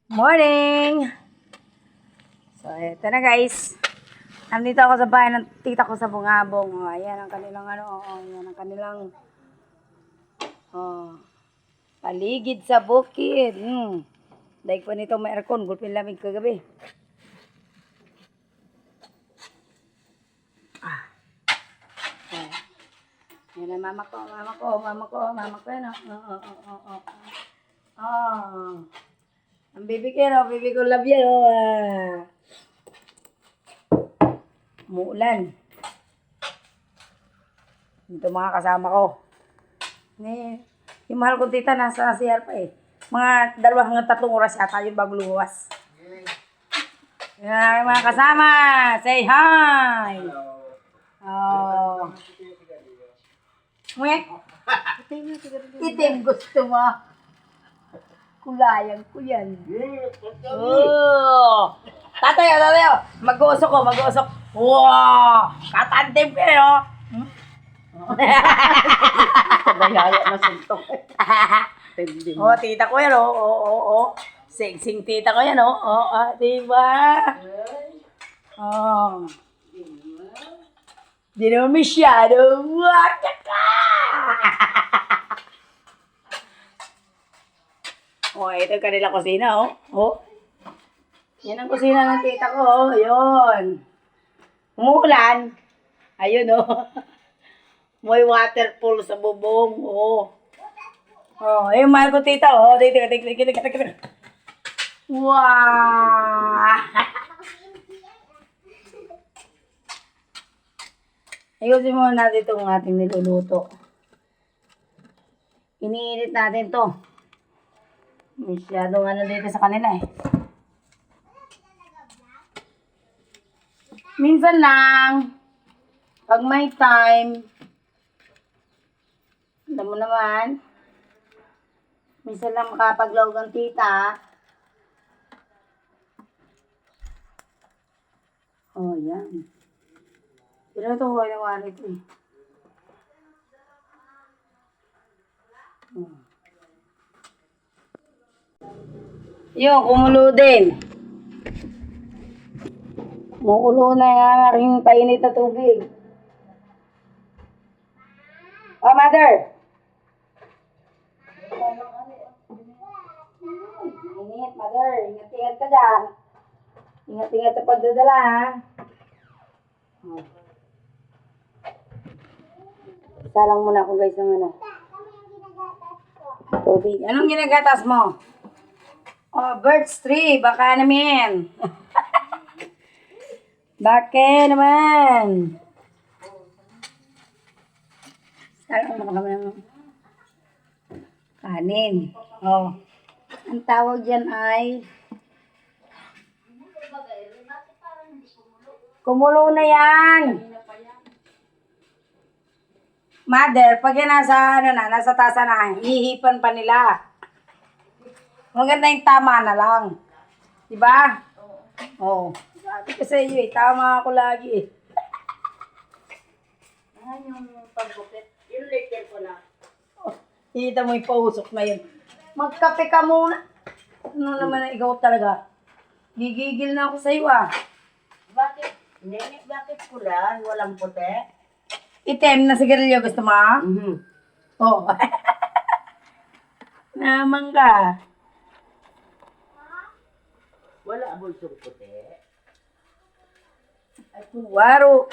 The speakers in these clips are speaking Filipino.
Morning! So, ito na guys. Nandito ako sa bahay ng tita ko sa Bungabong. Oh, ayan ang kanilang ayan ang kanilang paligid sa bukid. Dahil po nito may aircon, gulpin lamig kagabi. Yan ang mama ko. Yan ang baby ko love yan. Umuulan. Ito mga kasama ko. Yung mahal kong tita nasa CR pa eh. Mga 2 hanggang 3 oras yata yung bago luwas. Yan mga kasama. Say hi. Oh. Mwek. Itim gusto mo. Kulayang ko yan. Oh. Tatayo. Mag-uusok ko. Wow! Katantim kayo. Nagaya na suntok. Oh, tita ko yan, oh. Sing tita ko yan, oh. Diba? Oh. Di naman masyado. Wakaka! Oh, ito yung kanila kusina, oh. Yan ang kusina ng tita ko, oh. Ayun. Umuulan. Ayun, oh. May waterfall sa bubong, oh. Oh, ayun, mahal ko tita, oh. Tika. Wow! Ayusin muna natin itong ating niluluto. Iniinit natin to. Masyadong dito sa kanila eh. Minsan lang, pag may time, alam mo naman, minsan lang makapaglawag ang tita. Oh, yan. Pero ito ko yung warit eh. Yun, kumulo din. Kumukulo na yung aking painit na tubig. Oh, mother! Init, mother. Ingat-ingat ka dyan. Ingat-ingat sa pagdadala, ha? Isa lang muna ako guys ng tubig. Anong ginagatas mo? Oh, birds tree. Baka namin. Baka naman. Isa lang muna kami ng kanin. Oh. Ang tawag dyan ay kumulo na yan. Mother, pag yan nasa tasa na, hihipan pa nila. Maganda yung tama na lang. Diba? Oo. Sabi ko sa iyo eh, tama ako lagi eh. Ayan yung pagbukit. Yung later ko na. Oh, kita mo yung pausok na yun. Magkape ka muna. Ano naman na ikaw talaga? Gigigil na ako sa iyo ah. Bakit? Nene, bakit pula? Walang puti? Item na sigarilyo gusto mo? Oh. Naman ka. Wala bulsong puti. Ay, waro.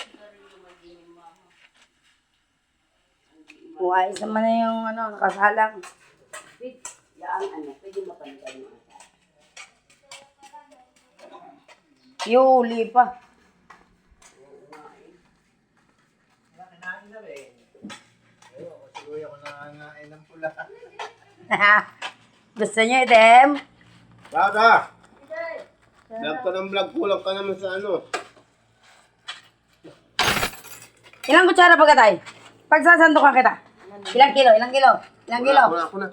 Ayos naman na yung nakasalang. Pwede mapalitan mo ata. Yuli pa. Gusto niyo, Item? Bata! Vlog ka ng vlog, kulang ka naman sa ano. Ilang kutsara pa katay? Pagsasandukan kita. Ilang kilo? Wala ako na.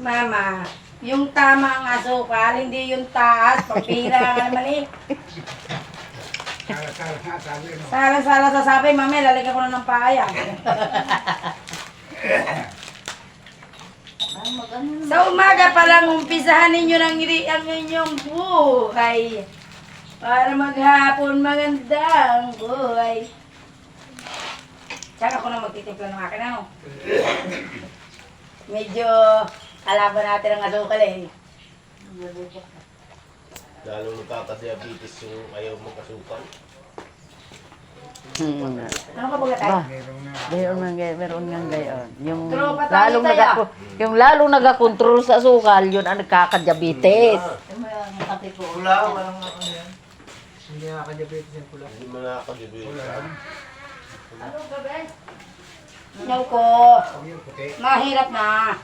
Mama, yung tama ang asukal, hindi yung taas. Pagpira ka naman eh. Sala sa sabi, mami, lalagyan ko na ng paya. Sa umaga pa lang, umpisahan ninyo ng ang inyong buhay. Para maghapon magandang buhay. Tsaka ako na magtitimpla ng akin, ano? Medyo kalaban natin ang asukal eh. Lalo nagkakadiabetes yung ayaw magkasukal. Ano ka baga tayo? Meron nga gayon. Yung Tropa tayo tayo. yung lalong nagakontrol sa sukal, yun ang nagkakadiabetes. Walang ano yan. Hindi nakaka-diabetes yung pula. Hindi mo nakakadiabetes. Ano ka ba? Inaw ko. Yung puti. Mahirap na.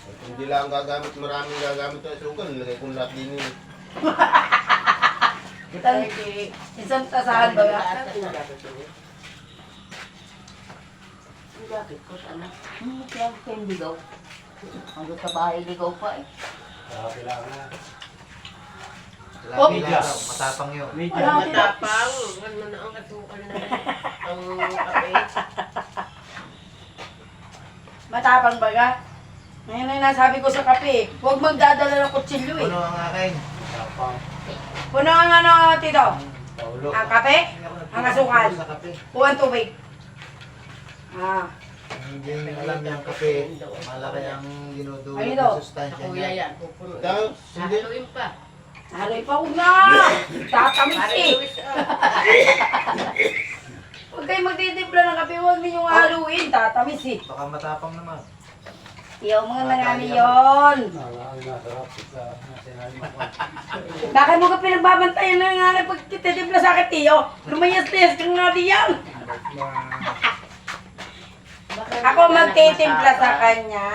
At hindi lang gagamit, maraming gagamit ng sukal. Nilagay kong lahat din yun. Isang tasahan ba nga? Bakit ko sana? Kaya ko yung ligaw. Hanggang sa bahay ligaw pa eh. Kailangan na. Oh. Matapang yun. Matapang. Ano na ang kasukal na ang kape. Matapang ba ka? Ngayon ay nasabi ko sa kape, huwag magdadala ng kutsilyo eh. Puno ang akin. Matapang. Puno ang ano, tito? Paulo. Ang kape? Ang asukal? Sa kape. Puwan tubig? Ah. Hindi alam yung kape. Malaki ang dinudulot Ano ito? ng sustansya Kuya niya. yan. Pupuno. Tapos, hindi. Haluin pa. Haloy pa, huwag na! Tatamis eh! Huwag kayo magtitimpla ng kape, huwag ninyong haluin, tatamis eh. Baka matapang naman. Iyaw mga nangyari yun. Bakit mo ka pinagbabantayan na nga pag titimpla sa akin, Tiyo? Lumayas-tayas kang nga diyan. Ako magtitimpla sa kanya.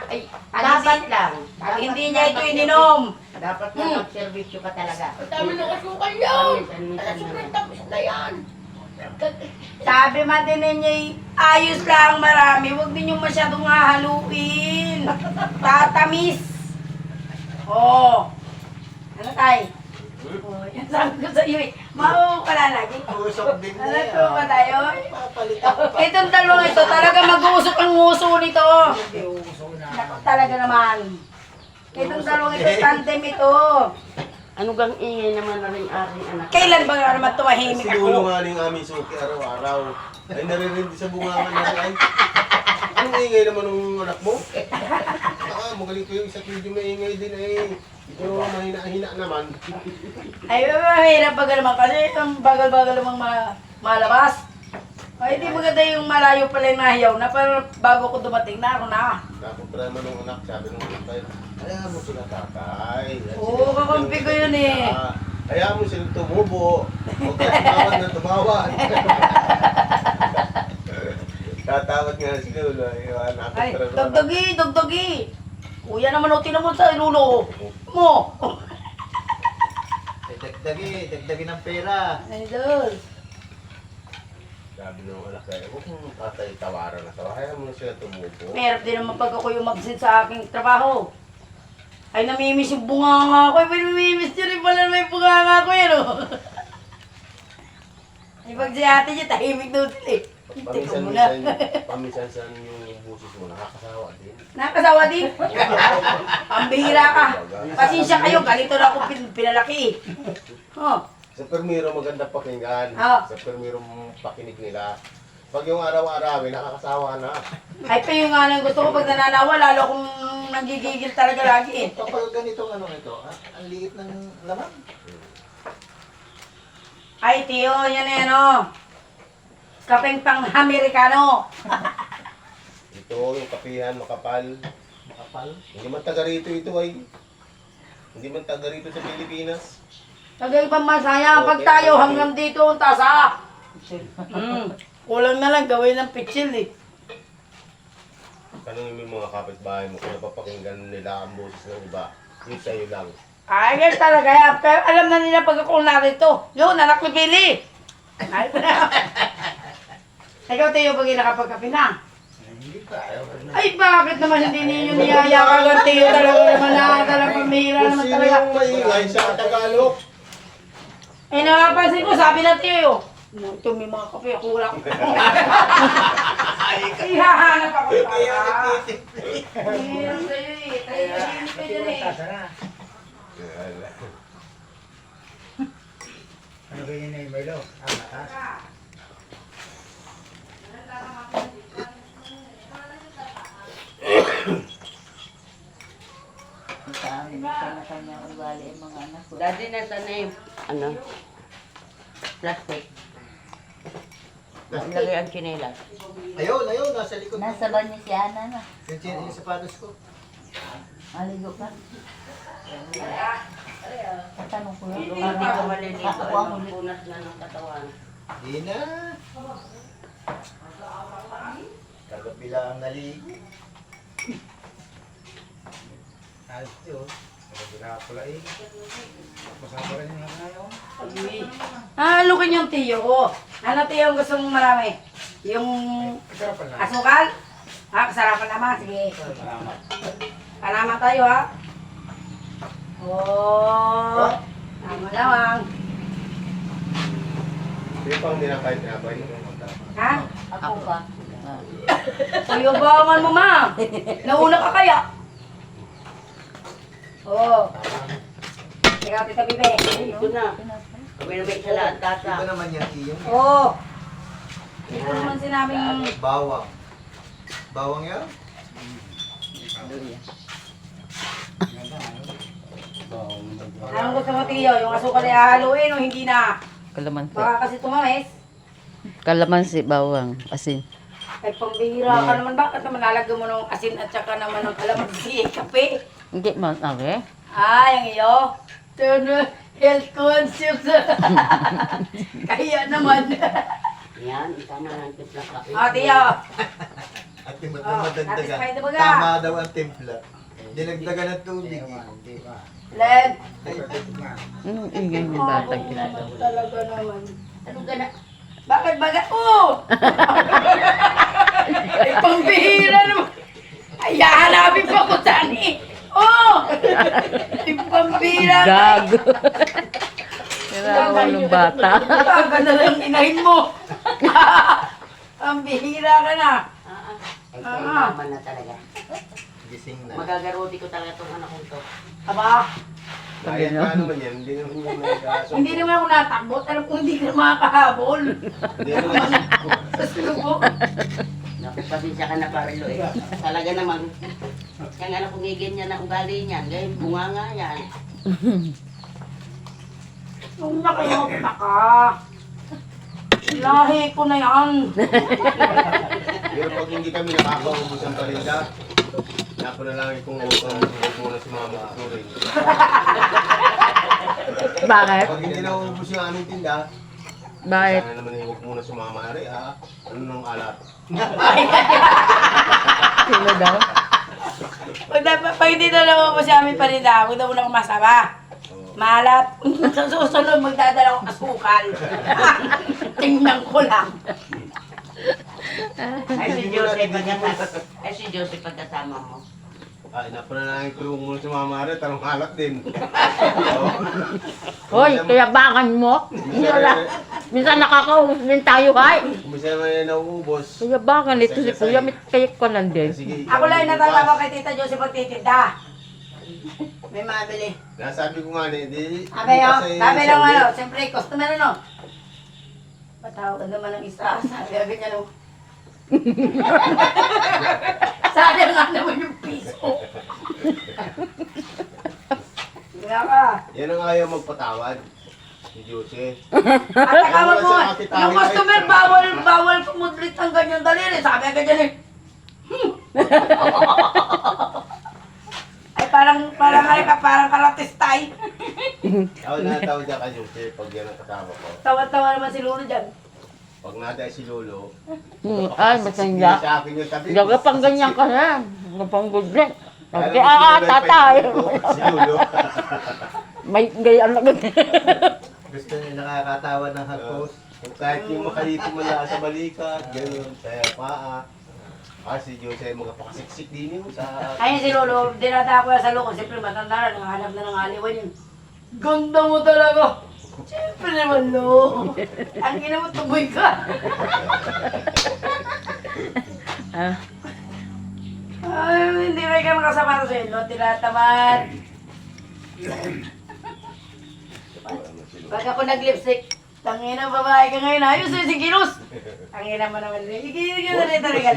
Ay, Pag dapat hindi- lang. Pag hindi niya ito ininom. Dapat lang mag-servisyo ka talaga. Ang dami ng asukal yan! Minsan Sobrang tamis na yan! Sabi man din ninyo, ayos lang marami. Huwag ninyong masyadong hahaluin. Tatamis. Oo. Ano tayo? Oh, yan sabi ko sa iyo eh. Mauho ka na lagi. Usok din Ano niya. to ba tayo? Papalitan pa. Itong dalawang ito, talaga mag-uusok ang nguso nito. Naku, talaga naman. Itong dalawang ito, tandem ito. Ano gang ingay naman na rin aking anak? Kailan ba nga naman tumahimik Sinulo ako? nga ning aming suki araw-araw. Ay naririndi sa bungangan na ay. Anong ingay naman ng anak mo? Magaling ko yung isa't medyo maingay din eh. Ito mahina-hina naman. Ay, mahirap baga naman kasi ang bagal-bagal namang malabas. Ay, di maganda yung malayo pala yung nahiyaw na pero bago ko dumating na ako na. Nakumpra mo nung anak, sabi nung anak tayo, ayaw mo sila tatay. Oo, kakampi ko yun eh. Ayaw mo silang tumubo. Huwag ka tumawad na tumawad. Tatawad nga sila. Ay, dagdagi, dagdagi. Kuya naman o, tinan mo sa ilulo mo. Dagdagi ng pera. Ay, dol. Sabi nung anak tayo, huwag mong tatay tawaran na to. Ayaw mo sila tumubo. Merap din naman pag ako yung mag-sit sa aking trabaho. Ay, namimiss yung bunganga ko. Ay, namimiss nyo rin pala may bunganga ko yan, oh. Ay, pag si ate niya, tahimik daw sila eh. Teka muna. Paminsan-san yung busis mo, nakakasawa din. Nakasawa din. Pambihira ka. Pasensya kayo, ganito na ako pinalaki eh. Oh. Sa permiro maganda pakinggan. Ah. Sa permiro pakinig nila. Pag yung araw-arawin, nakakasawa na. Ay, pa yung nga nang gusto ko pag nananawa, lalo akong nagigigil talaga lagi eh. Kapag ganitong ano ito, ang liit ng laman. Ay, tiyo, yan eh, no. Kapeng pang Amerikano. Ito, yung kapihan, makapal. Makapal. Hindi man taga rito ito ay. Hindi man taga rito sa Pilipinas. Tagay pa masaya pag tayo hanggang dito ang tasa. Kulang na lang gawin ng pitsil eh. Tanungin mo yung mga kapitbahay mo kung napapakinggan nila ang boses ng iba. Yung sa'yo lang. Ay, ganyan talaga yan. Pero alam na nila pag ako narito. Yun, anak ni Billy. Ay, ikaw tayo pag nakapagkape na. Hindi pa. Ay, bakit naman hindi ninyo niyayakagan tayo talaga naman na talagang pamihira Kung naman sino talaga. yung maingay sa Tagalog? Eh, napapansin ko, sabi na tayo. Ito may mga kape, ako wala. Ihahanap ako Kaya para. nagtitimple. Meron sa'yo eh. Tahimik ka dyan eh. Sana. Ano ganyan na yung Milo? Mata? Sa amin, kanya-kanya ugali ang mga anak ko. Dati nasa na yung, ano, plastic. Ilagay ang chinelas. Ayun, ayun, nasa likod. Nasa banyo si Ana na. Yung sapatos ko. Maligo ka. Tatanong ko lang. Hindi ko maliligo. Ako ang Ang ulit. punas na ng katawan. Hindi na. Kagabi lang naligo. Ayos yun. Nagagana pala eh. Masama rin yung ngayon. Halukin yung tiyo ko. Ano tiyo ang gusto mong marami? Yung Kasarapan na. asukal? Ha, kasarapan naman. Sige. Salamat tayo ha. Oh. Tama lamang. Hindi pang dinakain tinapay. Ha? Ako pa. Payubangan mo ma. Nauna ka kaya? Oo. Ikaw, Tita Bibe. Ito na. Kami na may salaan tata. Iba naman yan, iyong. Oo. Ito naman sinabing Bawang. Bawang yan? anong gusto mo tiyo? Yung asukal ay haluin o hindi na? Kalamansi. Baka kasi tumamis. Kalamansi, bawang, asin. Ay pambihira ka naman. Bakit naman lalagyan mo ng asin at saka naman ng kalamansi kape? Hindi man, okay? Ay, ang iyo. Turn health conscious. Kaya naman. Yan, tama na ang timpla kape. Ah, tiyo. At yung Oh, madagdagan. satisfied na ba ka? Tama daw ang timpla. Dinagdagan ng tubig. Hindi ba? Len. Perfect na. Anong ingay ng batang Talaga naman. Ano ka na? Bakit baga? Oh! Ay, pambihira naman. Ay, hahanapin pa ko saan eh. Oh! Ay, pambihira ka. Gago. Kailangan ng bata. Baga na lang inahin mo. Pambihira ka na. Ay, kaya naman na talaga. Gising na. Magagaroti ko talaga itong anak kong to. Aba, Kaya paano man yan? Hindi naman yan nagkaso. hindi naman ako natakbo. Alam ko hindi ka makakahabol. Hindi naman. Gusto ko. Naku, pasensya ka na Parlo eh. Talaga naman. Yung anak kong ganyan na ugali niyan. Gayun, bunga nga yan. Nung nakayokta ka. Lahi ko na yan. Pero pag hindi kami nakakaubos ang parinda, napo na lang kung huwag muna si mama at turing. Bakit? Pag hindi nauubos yung aming tinda, Bakit? sana naman huwag muna si mama. Ari ha, ano nung alat? Sino daw? Pag hindi na naman mo si amin paninda, huwag na muna akong masama. Malat. Sa susunod, magdadala akong asukal. Tingnan ko lang. Ay, si Joseph pagkasama. Ay, si Joseph pagkasama mo. Ay, napo na lang kung muna si mama. Ari, tanong alat din. Hoy, kaya bakan mo? Minsan nakakaubos din tayo, hay. Kumisa naman yan nauubos. Kaya bakan ito si Kuya, may kayik ko lang din. Sige, Ako lang yung natatawa kay Tita Josie pagtitinda. May mabili. Nasabi ko nga hindi. Sabi lang ano, siyempre, customer ano. Patawag naman ng isa. Sabi agad niya no. Sabi nga naman yung piso. Kaya ka. Yan ang ayaw magpatawad. Si Jose. At saka mo, yung customer, bawal kumudlit ng ganyan daliri. Sabi agad niya eh. Ay parang karatistay. Ako natawad dyan ka Jose pag yan ang kasama ko. Tawa-tawa naman si Lolo dyan. Pag naday si Lolo, Ay, masaya. sa akin yung tabi. Gaga pang ganyan ka na. Gapang gudlet. Alam Kaya mo, si Lolo ay tatay. paikot ko, si Lolo. May gayaan na ganyan. Gusto niya nakakatawa ng hagpos. Kahit yung makalito mo lang sa balikat, gano'n, sa paa. Si Jose magpakasiksik din yun sa... Ayun si Lolo, dinata ko yan sa loob. Siyempre matanda na, nangahanap na ng aliwan yun. Ganda mo talaga. Siyempre naman, Lo. Ang ina mo, tuboy ka. Ah, Ay, hindi may ka nakasama sa ilo. Tinatamad. Pag ako nag-lipstick, tangina babae ka ngayon. Ayos yung sigilos. Tangina mo naman. Igigil na rin talaga.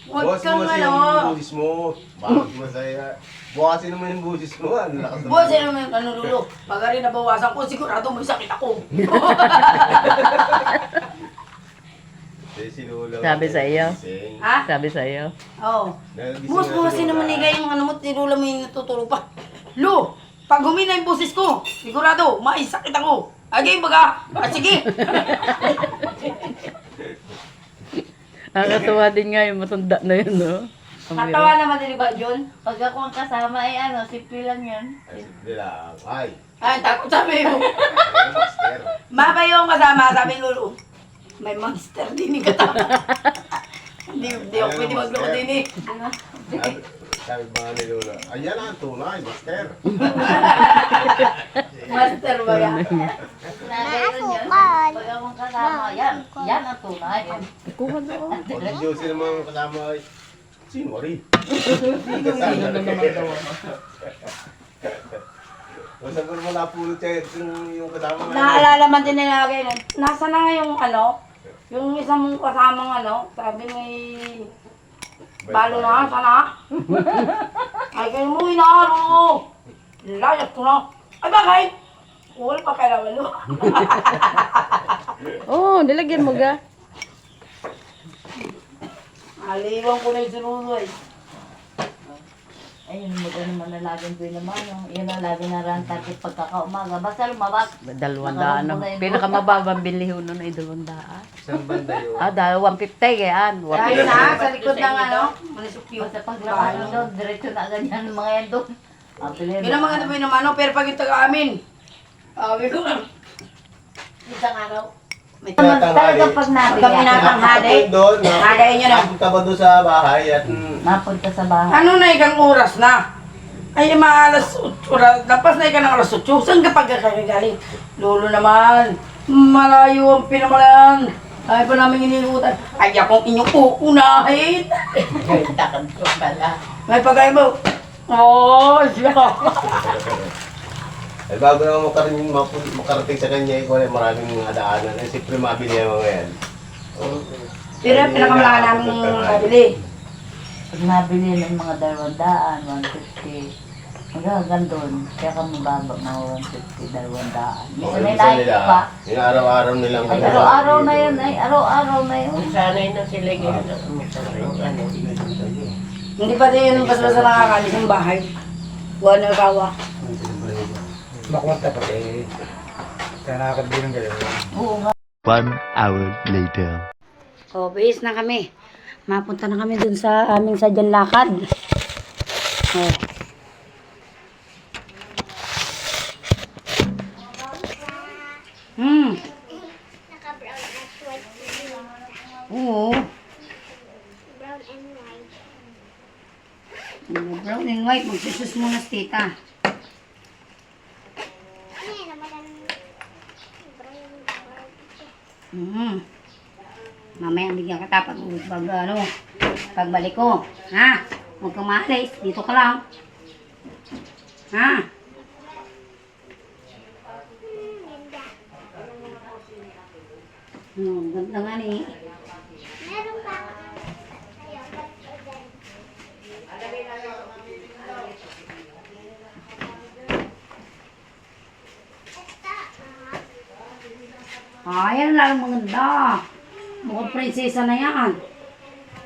Huwag Boss kang mo kasi ano. yung busis mo. Bakit masaya? Bukasin naman yung busis mo. Ang lakas ng Boss, yun naman, ano lulo. Pag rin nabawasan ko, sigurado may sakit ako. Sabi sa iyo? Ha? sabi sa'yo. Oo. Boss, buwasin naman nigay yung ano mo, tinula mo yung natutulog pa. Lu, pag humina yung boses ko, sigurado, may sakit ako. Agay, baga. Ah, sige. Nakakatuwa din nga yung matanda na yun, no? Ang Natawa naman din ba yun? Pag ako ang kasama, ay ano, simple lang yun. Ay, simple lang. Ay, Ay, takot sabi mo. ay, master. Mabay yung kasama, sabi ni Lulu. May monster din yung kasama. Hindi ako pwede magloko din eh. Sabi ba nga ni Lola, ayan ang tunay, master. Master ba yan? Pag ako ang kasama, yan ang tunay. Kuha doon. Pag si Josie naman kasama ay, sino rin? Sino na naman daw. Basta ko naman napulot siya yung kasama nga. Naalala man din nila ganyan. Nasa na nga yung ano? Yung isang mong kasamang ano? Sabi may balo na, sana. Ay, kayo mo, inaaro. Layas ko na. Ay, bakit? Wala pa kaya naman, no? Oo, nilagyan mo ga. Aliwan ko na yung sinunoy. Ayun, magano manalagin ko yun naman. Yun ang lagi na rantakit pagkakaumaga. Basta lumabas. 200 ano. Pinakamababang biliho nun ay 200. Isang banda yun. Ah, dahil 150 yan. Dahil na, sa likod ng ano, munisipyo. Basta paglabas mo doon, diretso na ganyan mga yan doon. Ang pilin. Yun ang mga tabi naman, no? Pero pag ito ka amin, sabi ko, isang araw, may Talaga pag natin Pag yan. pinatanghali, doon, halayin nyo na. napunta ba doon sa bahay at Napunta sa bahay. Ano na ikang oras na? Ay, mga alas 8, lapas na ikan ng alas 8. Saan ka pagkakagaling? Lolo naman, malayo ang pinamalayan. Ay pa namin inilutan. Ay, akong inyong uunahin. Takot ko pala. May pagkain mo. Oh, siya. ay bago naman makarating sa kanya, ikaw ay maraming adaanan. Ay, siyempre mabili ang mga yan. Pero yung pinakamalaki namin nabili. Pag nabili ng mga 200, 150. Hanggang doon. Kaya ka mababa, mga 150, 200. Minsan may naik pa. Yung araw-araw nilang Ay, araw-araw na yun. Ay, araw-araw na yun. Sanay na sila ganyan. Ano? Hindi pa din yung basta-basta nakakalis ng bahay. Buwan na kawa. Makunta pa eh. Kaya nakakabili ng gano'n. Oo nga. 1 hour later. O, bihis na kami. Mapunta na kami dun sa aming sadyang lakad. O. Naka-brown at white. Oo. Brown and white. Brown and white. Magsusus muna si tita. Ano yan naman ang brown and white? Mamaya bigyan kita pagbalik ko. Ha? Huwag kang maalis. Dito ka lang. Ha? Ganda nga ni. Meron pa. Yan lang maganda. Mukhang prinsesa na yan.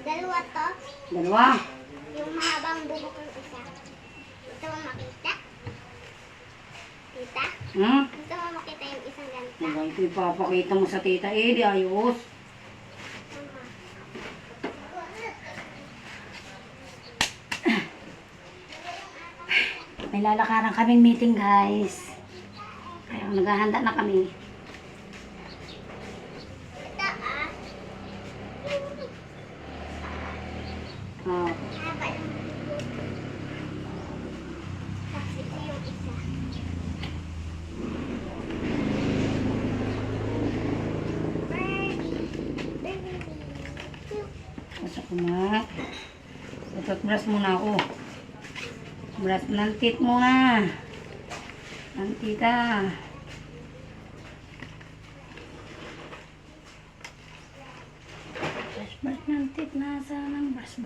Dalawa to. Dalawa. Yung mahabang bubok ng isa. Gusto mo makita? Tita? Gusto mo makita yung isang ganito? Diba, ito ipapakita mo sa tita Edi. Ayos. May lalakaran kaming meeting, guys. Kaya naghahanda na kami. Taas. Oh. Haba ng bubok. Tapos ito yung isa. Birdie. Birdie. Pasok Kuma. Toothbrush muna ako. Brush ng teeth muna. Ng tita. Brush ng teeth. Nasa ng brush.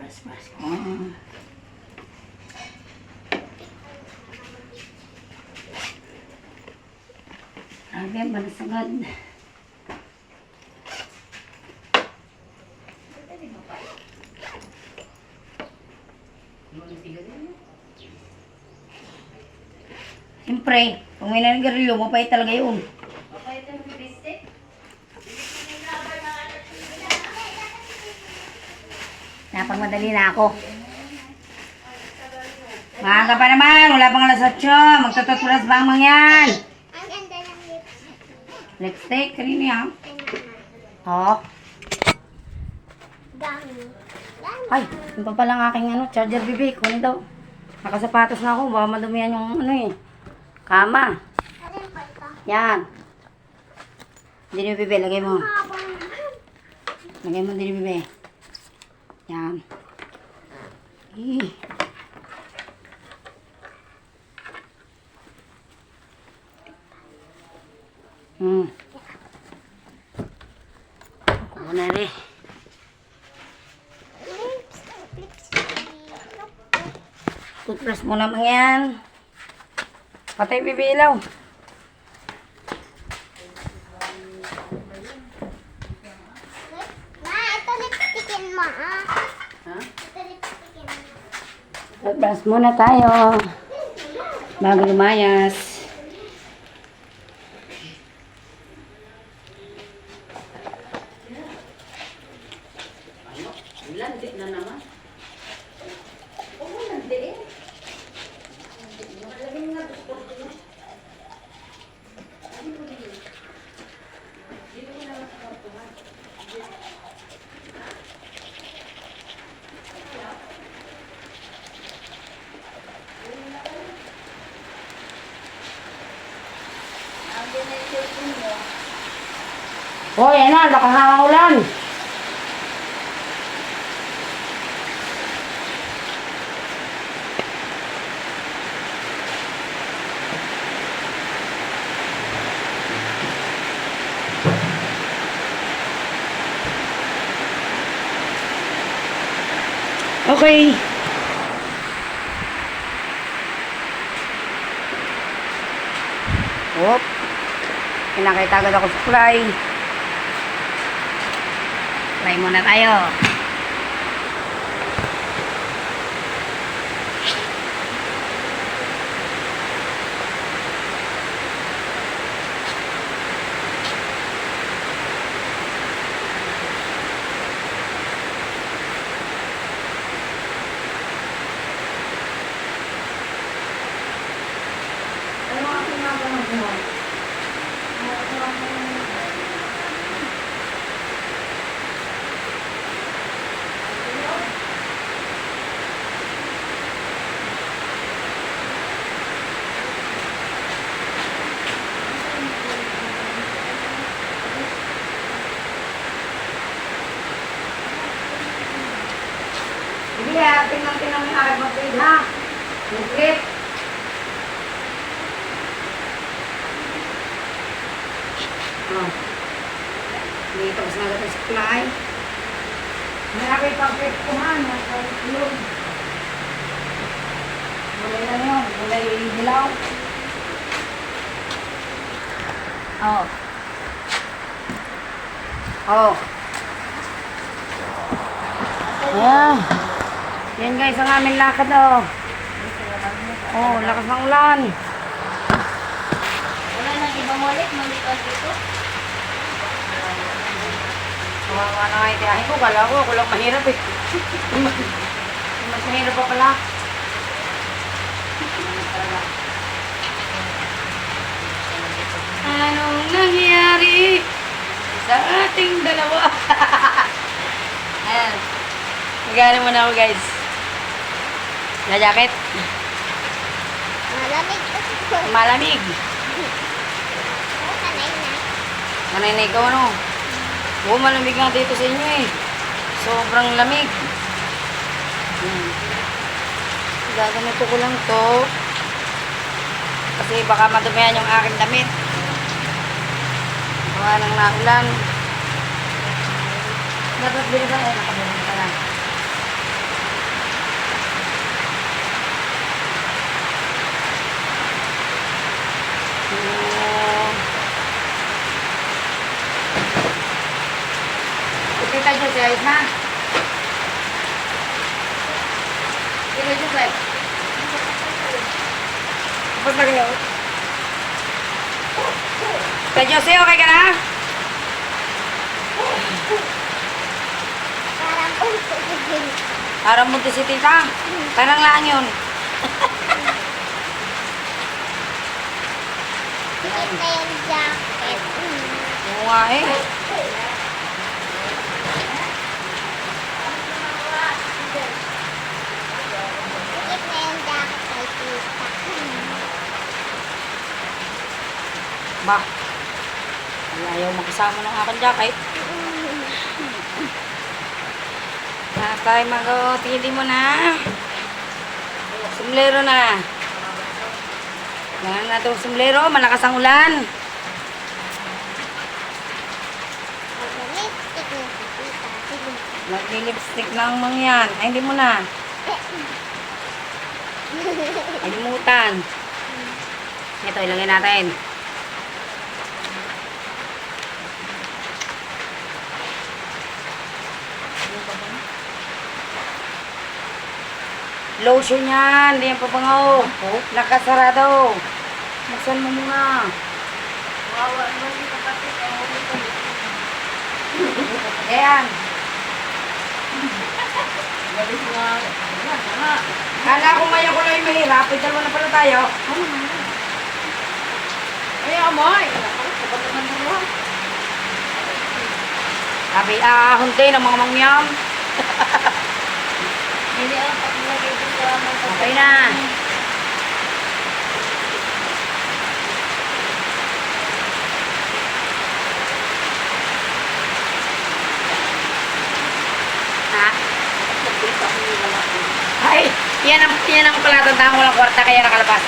Grabe, balas agad. Siyempre, kung may nanigarilyo, mapait talaga yun. Napagmadali na ako. Maaga pa naman, wala pang alas 8. Magtututpulas ba ang mga yan? Ang ganda ng lipstick. Lipstick, kanina yan. Tingnan mo. Oo. Dami. Dami. Ay, yun pa pala ang aking charger bibig. Kunin daw. Nakasapatos na ako, baka madumihan yung kama. Alin pa ito? Yan. Dini bibig, lagay mo. Habang naman. Lagay mo dini bibig. Yan. Eh. Ako na rin. Lipstick. Toothbrush mo naman yan. Patay bibilaw. Ma, ito lipstickin mo, ah. Ha? Ito lipstickin mo. Toothbrush muna tayo. Bago lumayas. Landik na naman. Hoy, yan na, nakahanga ulan. Okay. Hop. Pinakita agad ako sa fly. Fly muna tayo. Hindi tingnan mo yung aking mag-feed ha. Yung clip. Oh. Dito mas nagat ang supply. Malaki pang clip ko man. Nasa ilog. Mulay na yun. Mulay dilaw. Oh. Oh. Ayan. Yan guys, ang aming lakad oh. Oh, lakas ng ulan. Wala nang ibang ulit, malipas dito. Kawawa na nga itiyahin ko. Kala ko, ako lang mahirap eh. Mas mahirap pa pala. Anong nangyari sa ating dalawa? Ayan. Magana muna ako guys. Na jacket. Malamig kasi ko. Malamig. Sanay na. Sanay na ikaw ano? Oo, malamig nga dito sa inyo eh. Sobrang lamig. Gaganito ko lang to. Kasi baka madumihan yung aking damit. Baka nang naulan. Dapat bilisan eh. Nakabili ka lang. Kita dyan si Ais na. Kita dyan si Ais. Tapos na kayo. Kita Jose, okay ka na? Parang punto din. Parang munti si tita. Parang lang yun. Sikit na yung jacket. Oo nga eh. Sikit na yung jacket kay tita. Ba? Ayaw makasama ng aking jacket. Na tayo mag-tili mo na. Sumlero na. Ganyan na itong sumlero. Malakas ang ulan. Mag-lipstick na si tita. Sige. Mag-lipstick na ang mga yan. Ay, hindi mo na. Kalimutan. Ito, ilagay natin. Lotion yan. Hindi yan pabangaw. Nakasarado. Buksan mo muna. Ayan. Kala ko ngayon ko lang yung mahirap. Dalawa na pala tayo. Ay, amoy. Sabi, ahunti ng mga mangyam. Hindi ang paglagay ko sa mga Okay na. Ha? Ay, yan ang pala tandaan walang kwarta kaya nakalabas.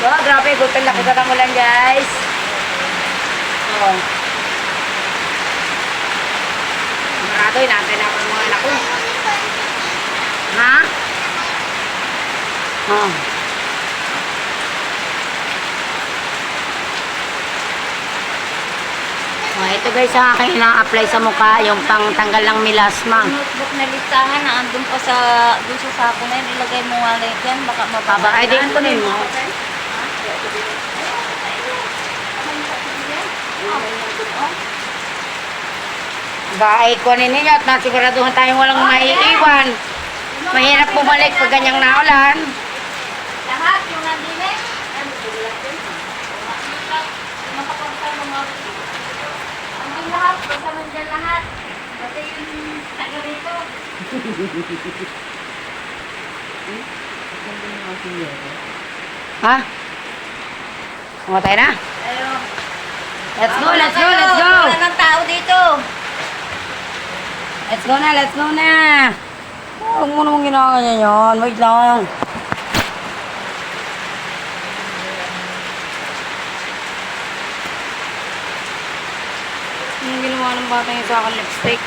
Wow, grabe, gulpin laki sa tangulan, guys. Oh. Marado, inaantay na ako ng mga anak ko. Ha? Oh. Oh, ito guys, sa akin ina-apply sa mukha yung pangtanggal ng milasma. notebook na listahan na andun pa sa doon sa sako na yun, ilagay mo nga lang yan, baka Aba, ay din ko rin mo. Baay ko ninyo at nasiguraduhan tayong walang maiiwan. Mahirap bumalik pag ganyang naulan. Lahat yung nandine. Makapagpapay mo mga andun lahat, basta nandyan lahat. Pati yung taga rito. Ha? Kumatay na? Ayo. Let's go, let's go, let's go! Wala ng tao dito. Let's go na, let's go na! Huwag mo namang ginawa niya yun. Wait lang. Anong ginawa ng bata niya sa akin lipstick?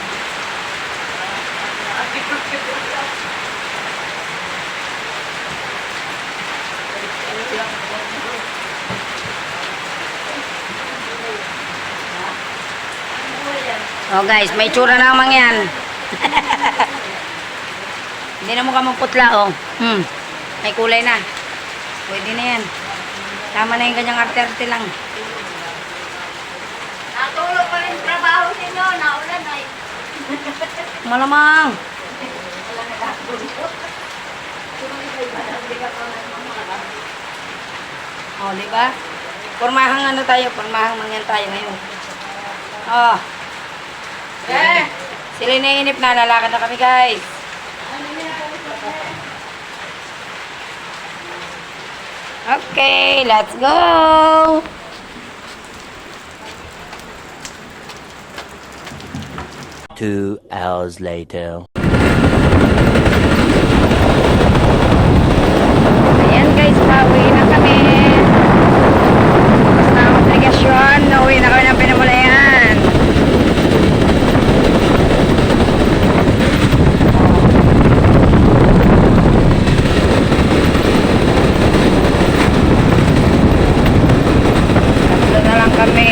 Oh guys, may tsura na ang mangyan. Hindi na mukha maputla oh. May kulay na. Pwede na yan. Tama na yung kanyang arte-arte lang. Natulog pa rin trabaho ninyo. Naulan ay. Malamang. Oh, di ba? Pormahang ano tayo, pormahang mangyan tayo ngayon. Oh. Sila inainip na, lalakad na kami guys. Okay, let's go! 2 hours later. Ayan guys, pauwi na kami. Tapos na ang obligasyon. Nauwi na kami ng Pinamulayan. Tatlo na lang kami.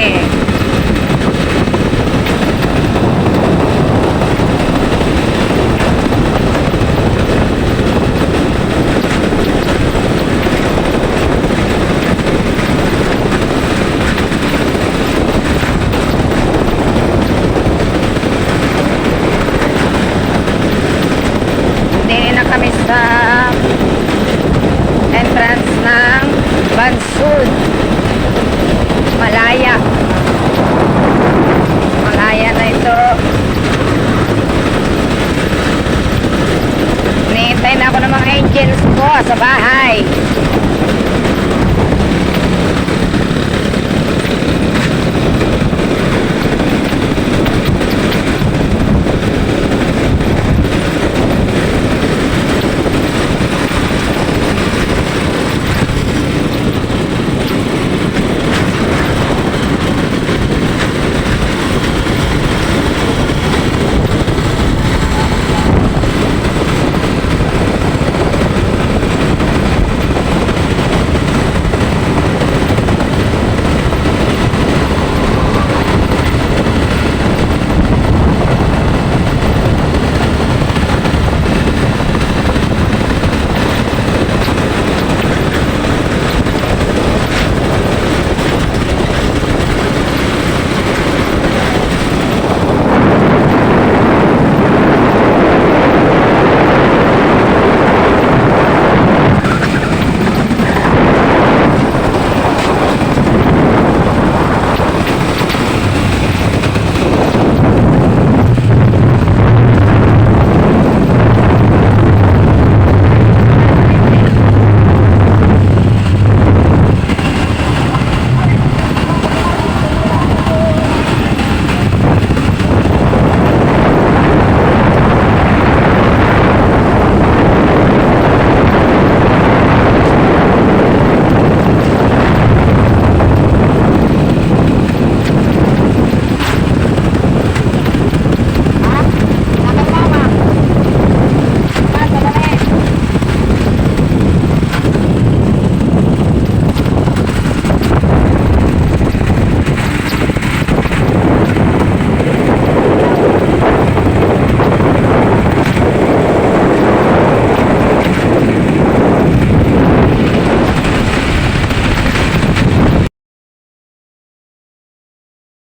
Hindi na kami sa entrance ng Bansud. Malaya. Malaya na ito. Hinihintay na ako ng mga angels ko sa bahay.